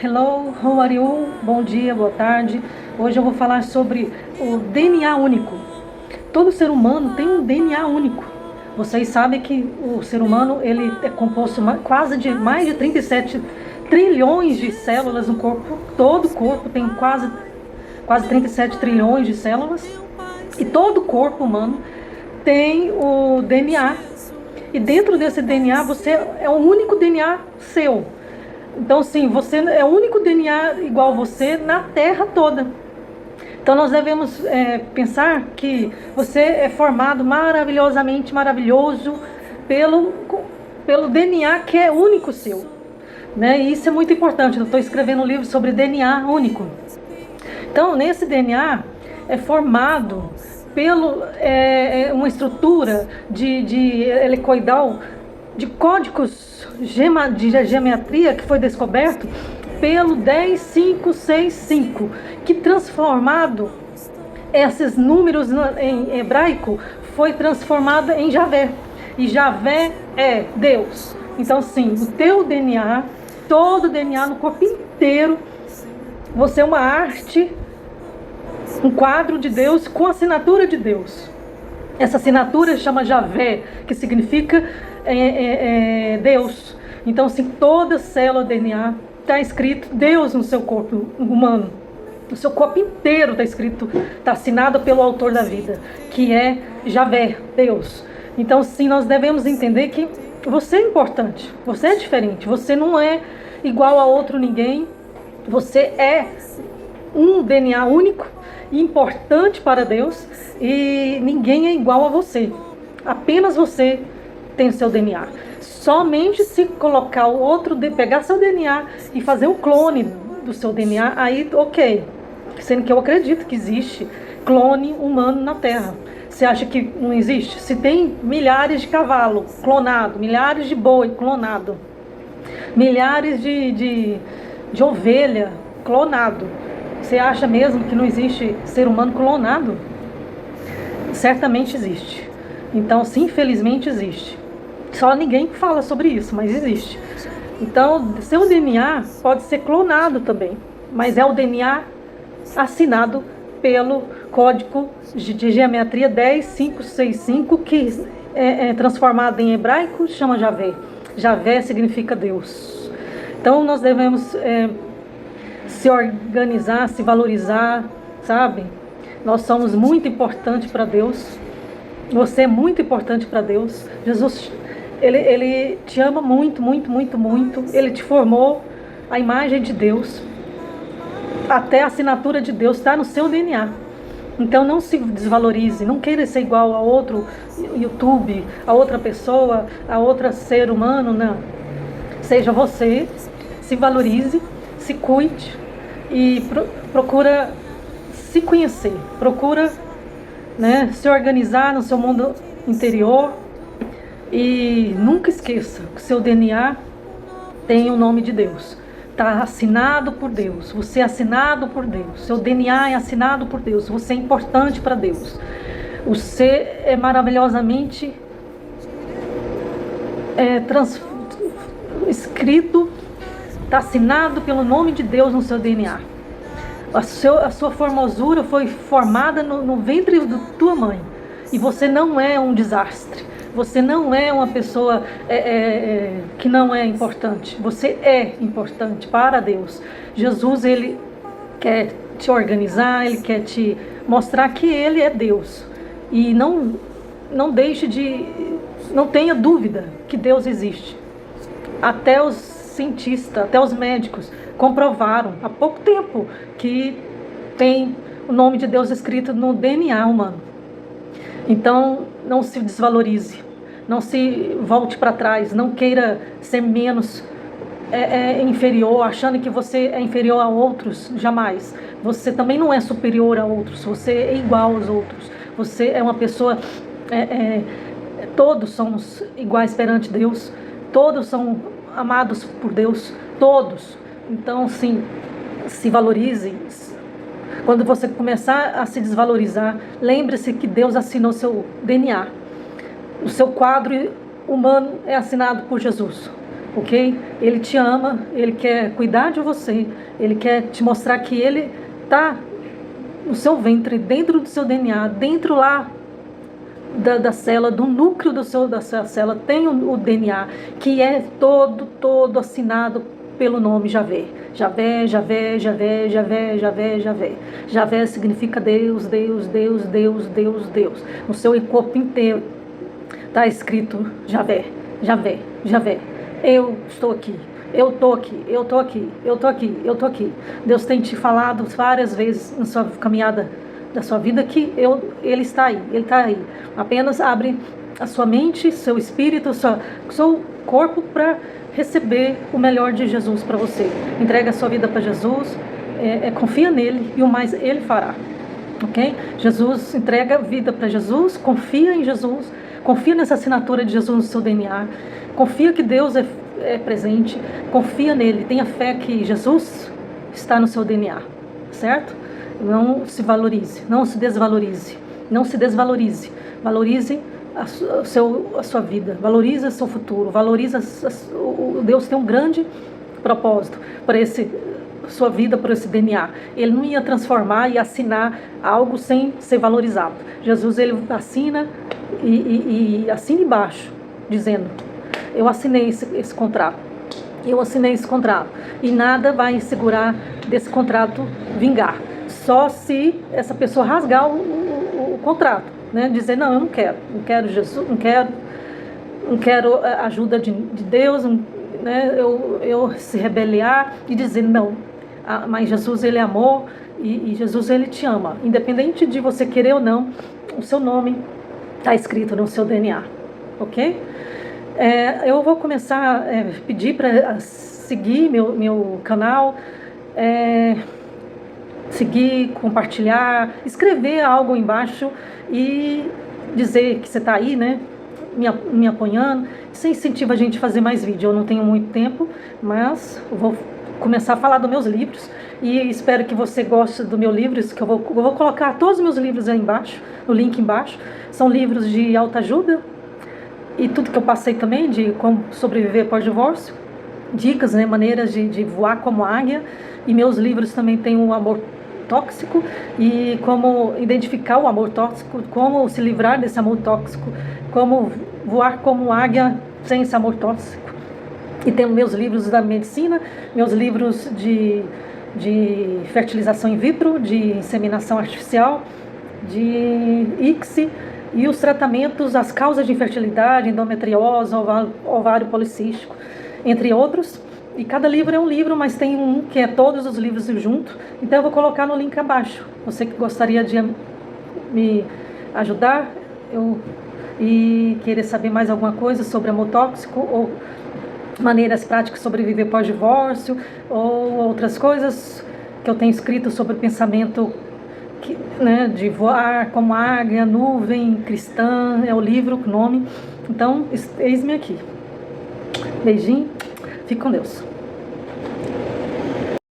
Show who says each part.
Speaker 1: Hello, how are you? Bom dia, boa tarde. Hoje eu vou falar sobre o DNA único. Todo ser humano tem um DNA único. Vocês sabem que o ser humano ele é composto quase de mais de 37 trilhões de células no corpo. Todo o corpo tem quase 37 trilhões de células. E todo o corpo humano tem o DNA. E dentro desse DNA, você é o único DNA seu. Então, sim, você é o único DNA igual a você na Terra toda. Então, nós devemos pensar que você é formado maravilhosamente maravilhoso pelo DNA que é único seu. Né? E isso é muito importante. Eu estou escrevendo um livro sobre DNA único. Então, nesse DNA é formado uma estrutura de helicoidal, de códigos de geometria que foi descoberto pelo 10565, que transformado esses números em hebraico foi transformado em Javé. E Javé é Deus. Então, sim, o teu DNA, todo o DNA no corpo inteiro, você é uma arte, um quadro de Deus com a assinatura de Deus. Essa assinatura chama Javé, que significa Deus. Então, assim, toda célula DNA está escrito Deus no seu corpo humano. O seu corpo inteiro está escrito, está assinado pelo autor da vida, que é Javé, Deus. Então, sim, nós devemos entender que você é importante, você é diferente, você não é igual a outro ninguém, você é um DNA único e importante para Deus e ninguém é igual a você. Apenas você tem o seu DNA. Somente se colocar o outro, pegar seu DNA e fazer um clone do seu DNA, aí ok. Sendo que eu acredito que existe clone humano na Terra. Você acha que não existe? Se tem milhares de cavalos clonados, milhares de boi clonado, milhares de ovelha clonado, você acha mesmo que não existe ser humano clonado? Certamente existe. Então, sim, infelizmente existe. Só ninguém fala sobre isso, mas existe. Então, seu DNA pode ser clonado também, mas é o DNA assinado pelo código de geometria 10565, que é transformado em hebraico, chama Javé. Javé significa Deus. Então, nós devemos se organizar, se valorizar, sabe? Nós somos muito importantes para Deus. Você é muito importante para Deus. Jesus, ele te ama muito, muito, muito, muito. Ele te formou a imagem de Deus. Até a assinatura de Deus está no seu DNA. Então não se desvalorize, não queira ser igual a outro YouTube, a outra pessoa, a outro ser humano, não. Seja você, se valorize, se cuide e procura se conhecer, procura, né, se organizar no seu mundo interior e nunca esqueça que seu DNA tem o nome de Deus. Está assinado por Deus, você é assinado por Deus, seu DNA é assinado por Deus, você é importante para Deus. Você é maravilhosamente escrito, está assinado pelo nome de Deus no seu DNA. A sua formosura foi formada no ventre da tua mãe. E você não é um desastre. Você não é uma pessoa que não é importante. Você é importante para Deus. Jesus, ele quer te organizar, ele quer te mostrar que ele é Deus. E não deixe não tenha dúvida que Deus existe. Até os cientistas, até os médicos comprovaram há pouco tempo que tem o nome de Deus escrito no DNA humano. Então, não se desvalorize, não se volte para trás, não queira ser menos inferior, achando que você é inferior a outros, jamais. Você também não é superior a outros, você é igual aos outros. Você é uma pessoa, todos somos iguais perante Deus, todos são amados por Deus, todos. Então, sim, se valorize. Quando você começar a se desvalorizar, lembre-se que Deus assinou seu DNA. O seu quadro humano é assinado por Jesus. ok? Ele te ama, ele quer cuidar de você, ele quer te mostrar que ele está no seu ventre, dentro do seu DNA, dentro lá da célula, do núcleo da sua célula, tem o DNA, que é todo assinado pelo nome Javé. Javé, Javé, Javé, Javé, Javé, Javé. Javé significa Deus, Deus, Deus, Deus, Deus, Deus. No seu corpo inteiro está escrito Javé, Javé, Javé. Eu estou aqui. Eu estou aqui, eu estou aqui, eu estou aqui, eu estou aqui. Deus tem te falado várias vezes na sua caminhada da sua vida que Ele está aí, Ele está aí. Apenas abre a sua mente, seu espírito, seu corpo para receber o melhor de Jesus para você. Entrega a sua vida para Jesus, confia nele e o mais Ele fará. Ok? Jesus, entrega a vida para Jesus, confia em Jesus, confia nessa assinatura de Jesus no seu DNA, confia que Deus é presente, confia nele, tenha fé que Jesus está no seu DNA, certo? Não se valorize, não se desvalorize, não se desvalorize, valorize a sua vida, valorize o seu futuro, valorize Deus tem um grande propósito para sua vida, por esse DNA. Ele não ia transformar e assinar algo sem ser valorizado. Jesus, ele assina e assina embaixo, dizendo: eu assinei esse contrato. Eu assinei esse contrato. E nada vai segurar desse contrato vingar. Só se essa pessoa rasgar o contrato, né? Dizer: não, eu não quero Jesus, não quero a ajuda de Deus, né? Eu se rebeliar e dizer não. Mas Jesus, ele é amor e Jesus, ele te ama. Independente de você querer ou não, o seu nome está escrito no seu DNA, ok? Eu vou começar a pedir para seguir meu canal, seguir, compartilhar, escrever algo embaixo e dizer que você está aí, né? Me apoiando. Isso incentiva a gente a fazer mais vídeo. Eu não tenho muito tempo, mas eu vou começar a falar dos meus livros e espero que você goste do meu livro, que eu vou colocar todos os meus livros aí embaixo, no link embaixo. São livros de autoajuda e tudo que eu passei também, de como sobreviver pós-divórcio, dicas, né, maneiras de voar como águia. E meus livros também têm o amor tóxico e como identificar o amor tóxico, como se livrar desse amor tóxico, como voar como águia sem esse amor tóxico. E tem meus livros da medicina, meus livros de fertilização in vitro, de inseminação artificial, de ICSI e os tratamentos, as causas de infertilidade, endometriose, ovário policístico, entre outros. E cada livro é um livro, mas tem um que é todos os livros junto. Então eu vou colocar no link abaixo. Você que gostaria de me ajudar e querer saber mais alguma coisa sobre amor tóxico ou maneiras práticas de sobreviver pós-divórcio ou outras coisas que eu tenho escrito sobre pensamento, né, de voar como águia, nuvem, cristã, é o livro, o nome. Então, eis-me aqui. Beijinho, fique com Deus.